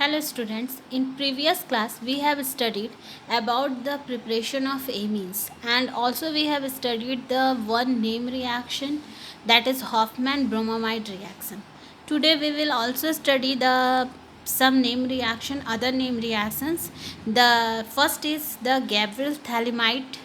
Hello students, in previous class we have studied about the preparation of amines and also we have studied the one name reaction, that is Hofmann bromamide reaction. Today we will also study the some name reaction, other name reactions. The first is the Gabriel thalamide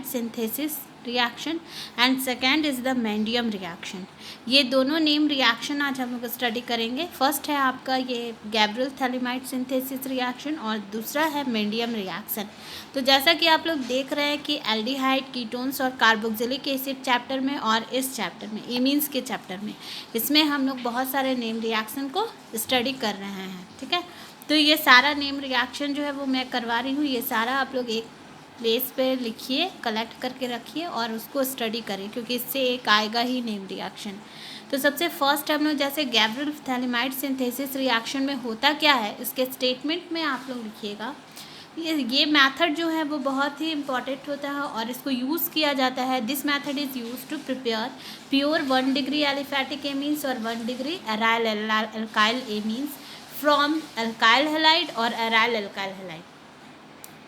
synthesis reaction and second is the Mendium reaction. ये दोनों name reaction आज हम लोग study करेंगे. First है आपका ये Gabriel phthalimide synthesis reaction और दूसरा है मेंडियम रिएक्शन. तो जैसा कि आप लोग देख रहे हैं कि एल्डिहाइड, कीटोन्स और कार्बोक्सिलिक एसिड चैप्टर में और इस चैप्टर में एमीन्स के चैप्टर में इसमें हम लोग बहुत सारे नेम रिएक्शन को स्टडी कर रहे हैं. ठीक है, तो ये सारा नेम रिएक्शन जो है वो मैं करवा रही हूँ. ये सारा आप लोग एक प्लेस पे लिखिए, कलेक्ट करके रखिए और उसको स्टडी करें क्योंकि इससे एक आएगा ही नेम रिएक्शन. तो सबसे फर्स्ट हम लोग जैसे गैब्रियल थैलेमाइड सिंथेसिस रिएक्शन में होता क्या है इसके स्टेटमेंट में आप लोग लिखिएगा. ये मेथड जो है वो बहुत ही इम्पॉर्टेंट होता है और इसको यूज़ किया जाता है. This method is use to prepare pure 1 degree aliphatic amines और 1 degree aryl alkyl amines from alkyl halide और एराइल एल्काइल हैलाइड.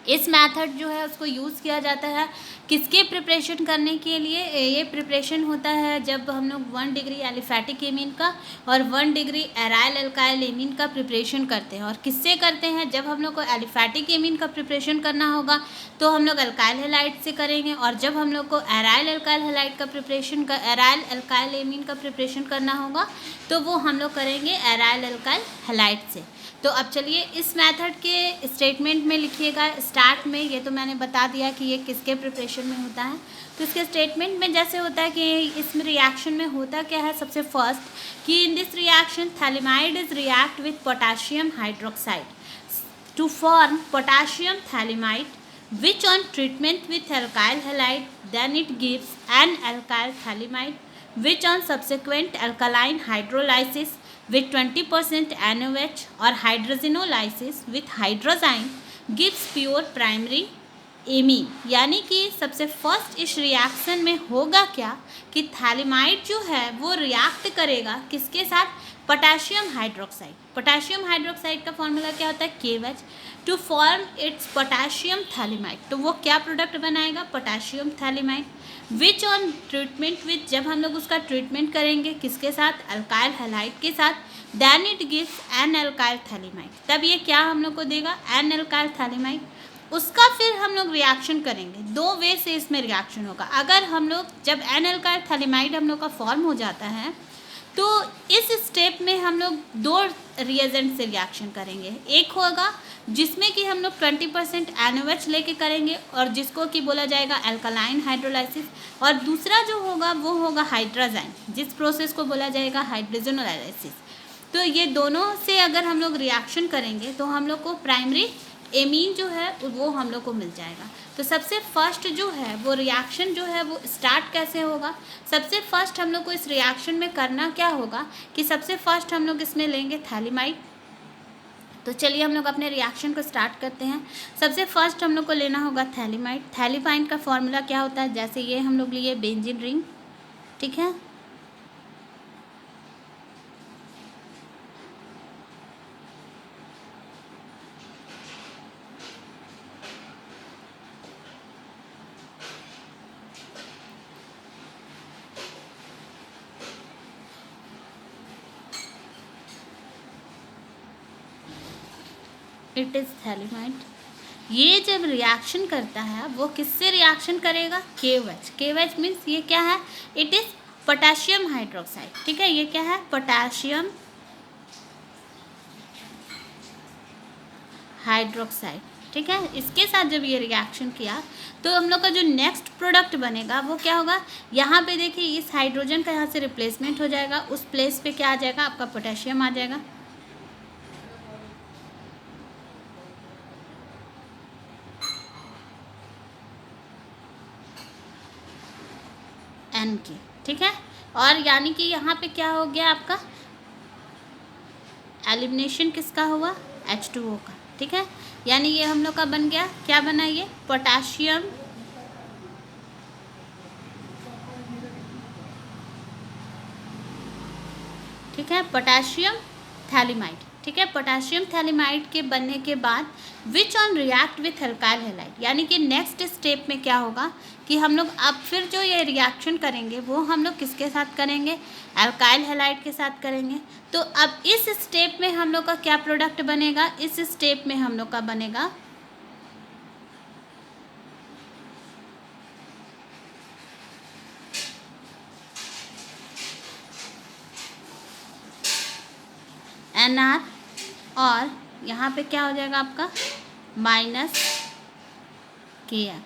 इस मेथड जो है उसको यूज़ किया जाता है किसके प्रिपरेशन करने के लिए. ये प्रिपरेशन होता है जब हम लोग 1 डिग्री एलिफैटिक एमीन का और 1 डिग्री एराइल एल्काइल एमीन का प्रिपरेशन करते हैं. और किससे करते हैं? जब हम लोग को एलिफैटिक एमीन का प्रिपरेशन करना होगा तो हम लोग एल्काइल हैलाइड से करेंगे और जब हम लोग को एराइल एल्काइल हैलाइड का प्रिपरेशन एराइल एल्काइल एमीन का प्रिपरेशन करना होगा तो वो हम लोग करेंगे एराइल एल्काइल हैलाइड से. तो अब चलिए इस मेथड के स्टेटमेंट में लिखिएगा. स्टार्ट में ये तो मैंने बता दिया कि ये किसके प्रिपरेशन में होता है. तो इसके स्टेटमेंट में जैसे होता है कि इसमें रिएक्शन में होता क्या है. सबसे फर्स्ट कि in this reaction phthalimide is react with potassium hydroxide to form potassium phthalimide which on treatment with alkyl halide then it gives an alkyl thalamide which on subsequent alkaline hydrolysis with 20% NaOH or hydrogenolysis with hydrazine gives pure primary amine. यानी कि सबसे first इस reaction में होगा क्या कि phthalimide जो है वो रिएक्ट करेगा किसके साथ? Potassium hydroxide. पोटाशियम हाइड्रोक्साइड का फॉर्मूला क्या होता है? KOH to form it's potassium phthalimide. तो वो क्या प्रोडक्ट बनाएगा? Potassium phthalimide. Which on treatment with जब हम लोग उसका ट्रीटमेंट करेंगे किसके साथ? अल्काइल हैलाइड के साथ. Then it gives N alkyl phthalimide. तब ये क्या हम लोग को देगा? N alkyl phthalimide. उसका फिर हम लोग रिएक्शन करेंगे. दो वे से इसमें रिएक्शन होगा. अगर हम लोग जब एन अल्काइल थैलेमाइड हम लोग का फॉर्म हो जाता है तो इस स्टेप में हम लोग दो रिएजेंट से रिएक्शन करेंगे. एक होगा जिसमें कि हम लोग 20% NaOH लेके करेंगे और जिसको कि बोला जाएगा अल्कालाइन हाइड्रोलाइसिस. और दूसरा जो होगा वो होगा हाइड्राजाइन, जिस प्रोसेस को बोला जाएगा हाइड्रोजनोलाइसिस. तो ये दोनों से अगर हम लोग रिएक्शन करेंगे तो हम लोग को प्राइमरी एमीन जो है वो हम लोग को मिल जाएगा. तो सबसे फर्स्ट जो है वो रिएक्शन जो है वो स्टार्ट कैसे होगा? सबसे फर्स्ट हम लोग को इस रिएक्शन में करना क्या होगा कि सबसे फर्स्ट हम लोग इसमें लेंगे थैलेमाइड. तो चलिए हम लोग अपने रिएक्शन को स्टार्ट करते हैं. सबसे फर्स्ट हम लोग को लेना होगा थैलेमाइड. थैलेमाइड का फॉर्मूला क्या होता है? जैसे ये हम लोग लिए बेंजीन रिंग. ठीक है, इट इज़ थैलेमाइड. ये जब रिएक्शन करता है वो किससे रिएक्शन करेगा? KOH. KOH मीन्स ये क्या है? It is potassium hydroxide. ठीक है, ये क्या है? Potassium hydroxide. ठीक है, इसके साथ जब ये रिएक्शन किया तो हम लोग का जो नेक्स्ट प्रोडक्ट बनेगा वो क्या होगा? यहाँ पे देखिए इस हाइड्रोजन का यहाँ से रिप्लेसमेंट हो जाएगा. उस प्लेस पे क्या आ जाएगा? आपका पोटेशियम आ जाएगा. N की. ठीक है, और यानी कि यहाँ पे क्या हो गया आपका? एलिमिनेशन किसका हुआ? H2O का. ठीक है, यानी ये हम लोग का बन गया. क्या बना? ये पोटाशियम ठीक है, पोटाशियम थैलेमाइड. ठीक है। पोटाशियम थैलिमाइड के बनने के बाद which on react with alkyl halide, यानी कि नेक्स्ट स्टेप में क्या होगा कि हम लोग अब फिर जो ये रिएक्शन करेंगे वो हम लोग किसके साथ करेंगे, अल्काइल हैलाइड के साथ करेंगे। तो अब इस स्टेप में हम लोग का क्या प्रोडक्ट बनेगा, इस स्टेप में हम लोग का बनेगा NR और यहाँ पे क्या हो जाएगा आपका -KX,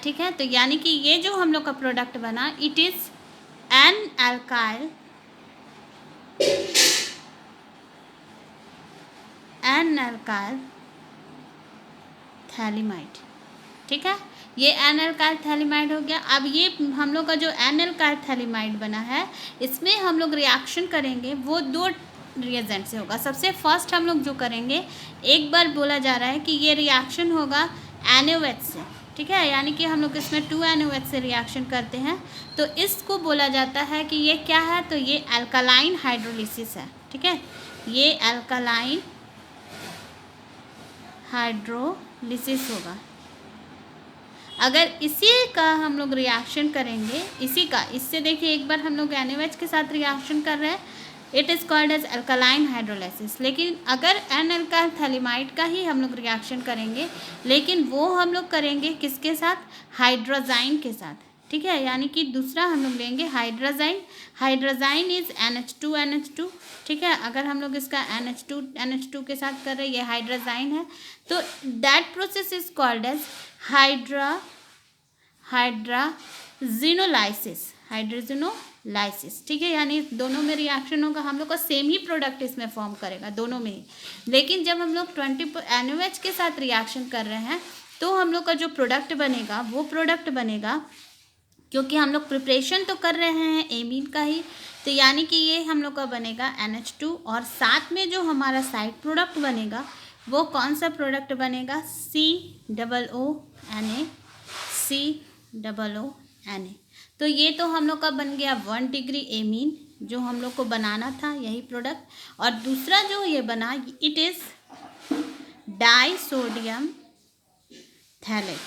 ठीक है। तो यानी कि ये जो हम लोग का प्रोडक्ट बना it is an alkyl phthalimide, ठीक है। ये एन अल्काइल थैलिमाइड हो गया। अब ये हम लोग का जो एन अल्काइल थैलिमाइड बना है इसमें हम लोग रिएक्शन करेंगे वो दो रिएजेंट से होगा। सबसे फर्स्ट हम लोग जो करेंगे, एक बार बोला जा रहा है कि ये रिएक्शन होगा NaOH से, ठीक है, यानी कि हम लोग इसमें 2 NaOH से रिएक्शन करते हैं। तो इसको बोला जाता है कि ये क्या है, तो ये अल्कालाइन हाइड्रोलिसिस है, ठीक है। ये अल्कालाइन हाइड्रोलिसिस होगा। अगर इसी का हम लोग रिएक्शन करेंगे, इसी का, इससे देखिए एक बार हम लोग NaOH के साथ रिएक्शन कर रहे हैं, it is called as alkaline hydrolysis. लेकिन अगर एन अल्काइल थैलिमाइड का ही हम लोग रिएक्शन करेंगे, लेकिन वो हम लोग करेंगे किसके साथ, हाइड्रोजाइन के साथ, ठीक है। यानी कि दूसरा हम लोग लेंगे हाइड्रोजाइन। हाइड्रोजाइन इज NH2NH2, ठीक है। अगर हम लोग इसका NH2 के साथ कर रहे हैं, ये हाइड्रोजाइन है, तो that process is called as hydrogenolysis, ठीक है। यानी दोनों में रिएक्शन होगा, हम लोग का सेम ही प्रोडक्ट इसमें फॉर्म करेगा दोनों में ही। लेकिन जब हम लोग 20 NaOH के साथ रिएक्शन कर रहे हैं तो हम लोग का जो प्रोडक्ट बनेगा वो प्रोडक्ट बनेगा, क्योंकि हम लोग प्रिपरेशन तो कर रहे हैं एमीन का ही, तो यानी कि ये हम लोग का बनेगा NH2 और साथ में जो हमारा साइड प्रोडक्ट बनेगा वो कौन सा प्रोडक्ट बनेगा, COONA। तो ये तो हम लोग का बन गया 1 डिग्री एमीन, जो हम लोग को बनाना था यही प्रोडक्ट। और दूसरा जो ये बना इट इज़ डाइसोडियम थैलेट,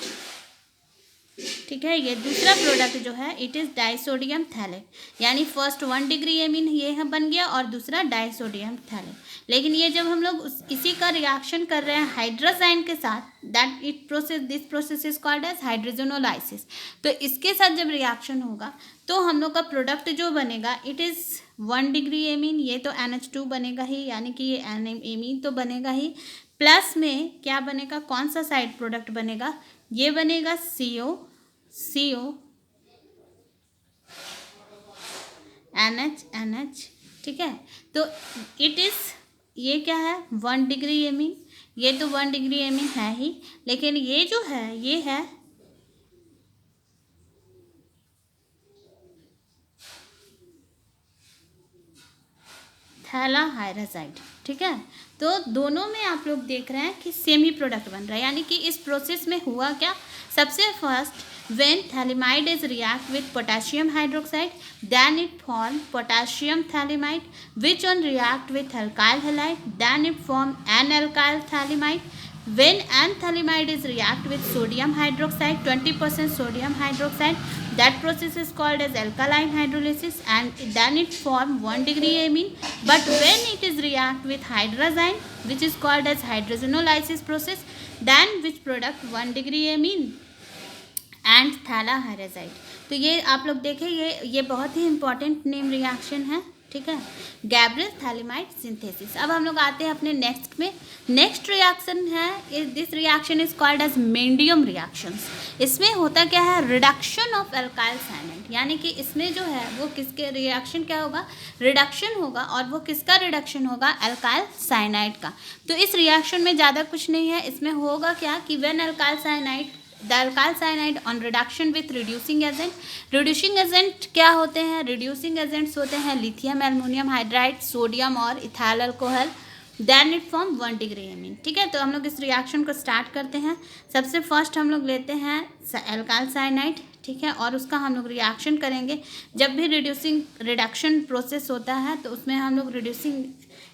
ठीक है। ये दूसरा प्रोडक्ट जो है इट इज़ डाइसोडियम थैलेट, यानी फर्स्ट 1 डिग्री एमीन ये बन गया और दूसरा डाइसोडियम थैलेट। लेकिन ये जब हम लोग इसी का रिएक्शन कर रहे हैं हाइड्रोजाइन के साथ, this process is called as hydrogenolysis. तो इसके साथ जब रिएक्शन होगा तो हम लोग का प्रोडक्ट जो बनेगा इट इज़ 1 डिग्री एमीन, ये तो NH2 बनेगा ही, यानी कि ये एमीन तो बनेगा ही, प्लस में क्या बनेगा, कौन सा साइड प्रोडक्ट बनेगा, ये बनेगा CO NH, ठीक है। तो इट इज़, ये क्या है 1 डिग्री एमीन, ये तो 1 डिग्री एमीन है ही, लेकिन ये जो है ये है थैलाहाइड्राजाइड, ठीक है। तो दोनों में आप लोग देख रहे हैं कि सेम ही प्रोडक्ट बन रहा है। यानी कि इस प्रोसेस में हुआ क्या, सबसे first when thalamide is react with potassium hydroxide, then it form potassium thalamide, which on react with alkyl halide, then it form N-alkyl thalamide. When N-thalamide is react with sodium hydroxide, 20% sodium hydroxide, that process is called as alkaline hydrolysis, and then it form 1 degree amine. But when it is react with hydrazine, which is called as hydrogenolysis process, then which product 1 degree amine and phthalhydrazide. तो ये आप लोग देखें, ये बहुत ही important name reaction है, ठीक है, गैब्रियल थैलिमाइड सिंथेसिस। अब हम लोग आते हैं अपने नेक्स्ट में। नेक्स्ट रिएक्शन है, this reaction is called as Mendius reactions. इसमें होता क्या है, रिडक्शन ऑफ अल्काइल साइनाइड, यानी कि इसमें जो है वो किसके रिएक्शन क्या होगा, रिडक्शन होगा, और वो किसका रिडक्शन होगा, अल्काइल साइनाइड का। तो इस रिएक्शन में ज़्यादा कुछ नहीं है, इसमें होगा क्या कि when alkyl cyanide, the alkyl cyanide on reduction with reducing agent. Reducing agent क्या होते हैं, रिड्यूसिंग एजेंट्स होते हैं लिथियम एल्युमिनियम हाइड्राइड, सोडियम और ethyl alcohol, then it form 1 degree amine, ठीक है। तो हम लोग इस रिएक्शन को स्टार्ट करते हैं। सबसे फर्स्ट हम लोग लेते हैं अल्काइल साइनाइड, ठीक है, और उसका हम लोग रिएक्शन करेंगे। जब भी रिडक्शन प्रोसेस होता है तो उसमें हम लोग रिड्यूसिंग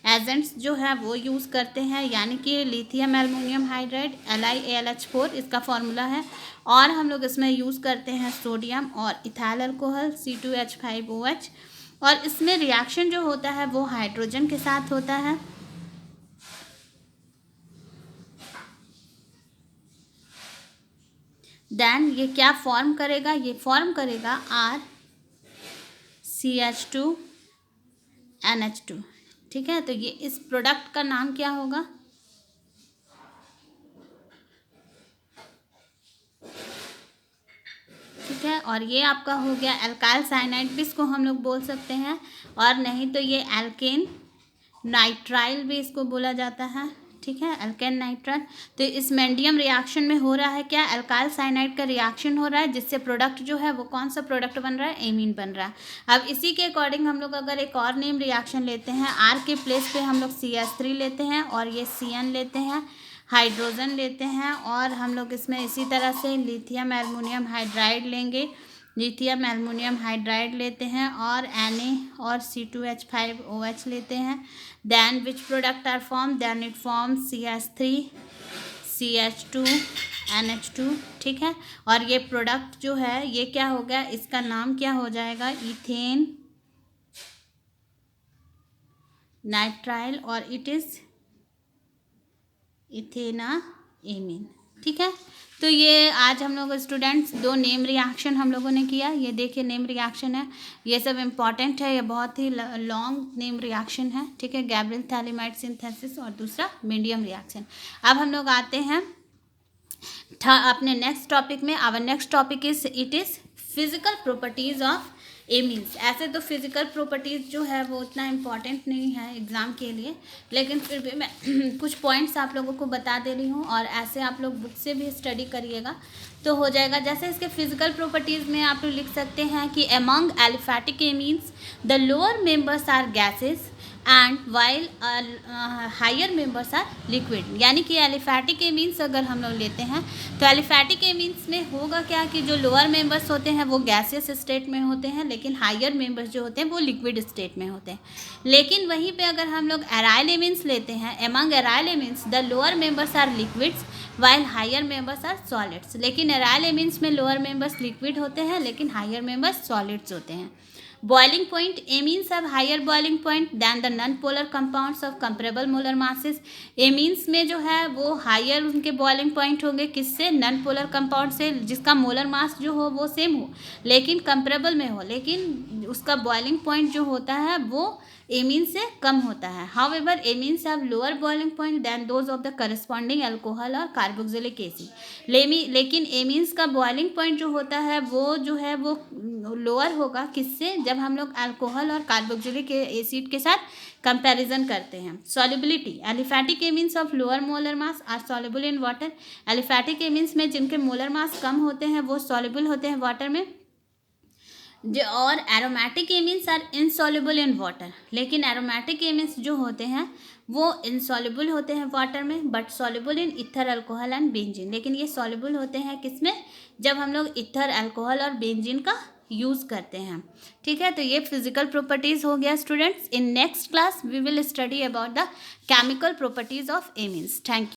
एजेंट्स जो है वो यूज़ करते हैं, यानी कि लिथियम एल्युमिनियम हाइड्राइड LiAlH4 इसका फॉर्मूला है, और हम लोग इसमें यूज़ करते हैं सोडियम और इथाइल अल्कोहल C2H5OH, और इसमें रिएक्शन जो होता है वो हाइड्रोजन के साथ होता है। देन ये क्या फॉर्म करेगा, ये फॉर्म करेगा RCH2NH2। ठीक है, तो ये इस प्रोडक्ट का नाम क्या होगा, ठीक है। और ये आपका हो गया एल्काइल साइनाइड भी इसको हम लोग बोल सकते हैं, और नहीं तो ये एल्केन नाइट्राइल भी इसको बोला जाता है, ठीक है, एल्केन नाइट्राइल। तो इस मेंडियम रिएक्शन में हो रहा है क्या, एल्काइल साइनाइड का रिएक्शन हो रहा है, जिससे प्रोडक्ट जो है वो कौन सा प्रोडक्ट बन रहा है, एमीन बन रहा है। अब इसी के अकॉर्डिंग हम लोग अगर एक और नेम रिएक्शन लेते हैं, R के प्लेस पे हम लोग CH3 लेते हैं, और ये CN लेते हैं, हाइड्रोजन लेते हैं, और हम लोग इसमें इसी तरह से लिथियम एल्युमिनियम हाइड्राइड लेंगे, लिथियम एल्युमिनियम हाइड्राइड लेते हैं, और Na और C2H5OH लेते हैं। Then which product are form, then it form CH3 CH2 NH2, ठीक है। और ये प्रोडक्ट जो है ये क्या हो गया, इसका नाम क्या हो जाएगा, इथेन नाइट्राइल, और इट इज़ इथेना एमीन, ठीक है। तो ये आज हम लोग स्टूडेंट्स 2 नेम रिएक्शन हम लोगों ने किया। ये देखिए नेम रिएक्शन है, ये सब इम्पॉर्टेंट है, ये बहुत ही लॉन्ग नेम रिएक्शन है, ठीक है, गैब्रियल थैलीमाइड सिंथेसिस और दूसरा मीडियम रिएक्शन। अब हम लोग आते हैं अपने नेक्स्ट टॉपिक में। Our next topic is physical properties of amines. ऐसे तो फिजिकल प्रॉपर्टीज़ जो है वो उतना इम्पॉर्टेंट नहीं है एग्ज़ाम के लिए, लेकिन फिर भी मैं कुछ पॉइंट्स आप लोगों को बता दे रही हूँ, और ऐसे आप लोग बुक से भी स्टडी करिएगा तो हो जाएगा। जैसे इसके फिजिकल प्रॉपर्टीज़ में आप लोग लिख सकते हैं कि among aliphatic amines the lower members are gases and while higher members are liquid. यानी कि एलिफैटिक एमीन्स अगर हम लोग लेते हैं तो एलिफैटिक एमीन्स में होगा क्या कि जो लोअर मेंबर्स होते हैं वो गैसियस स्टेट में होते हैं, लेकिन हायर मेंबर्स जो होते हैं वो लिक्विड स्टेट में होते हैं। लेकिन वहीं पे अगर हम लोग एराइल एमीन्स लेते हैं, among aryl amines the lower members are liquids while higher members are solids. लेकिन एराइल एमीन्स में लोअर मेंबर्स लिक्विड होते हैं, लेकिन हायर मेंबर्स सॉलिड्स होते हैं। Boiling point, amines have higher boiling point than the non-polar compounds of comparable molar masses। amines में जो है वो हायर उनके बॉइलिंग पॉइंट होंगे, किससे, नॉन पोलर कंपाउंड से, जिसका मोलर मास जो हो वो सेम हो लेकिन कंपेरेबल में हो, लेकिन उसका बॉइलिंग पॉइंट जो होता है वो एमीन से कम होता है। However amines have lower boiling point than those of the corresponding alcohol और कार्बोक्सिलिक एसिड। लेकिन एमीन्स का बॉइलिंग पॉइंट जो होता है वो जो है वो लोअर होगा, किससे, जब हम लोग अल्कोहल और कार्बोक्सिलिक एसिड के साथ कंपैरिजन करते हैं। Solubility, aliphatic amines of lower molar mass are soluble in water. Aliphatic amines में जिनके मोलर मास कम होते हैं वो सॉल्युबल होते हैं वाटर में, और aromatic amines are insoluble in water. लेकिन एरोमेटिक एमीन्स जो होते हैं वो इनसॉल्युबल होते हैं वाटर में, but soluble in ether alcohol and benzene. लेकिन ये सॉल्युबल होते हैं किसमें, जब हम लोग ईथर अल्कोहल और बेंजीन का यूज़ करते हैं, ठीक है। तो ये फिजिकल प्रॉपर्टीज़ हो गया students. In next class we will study about the chemical properties of amines. Thank you.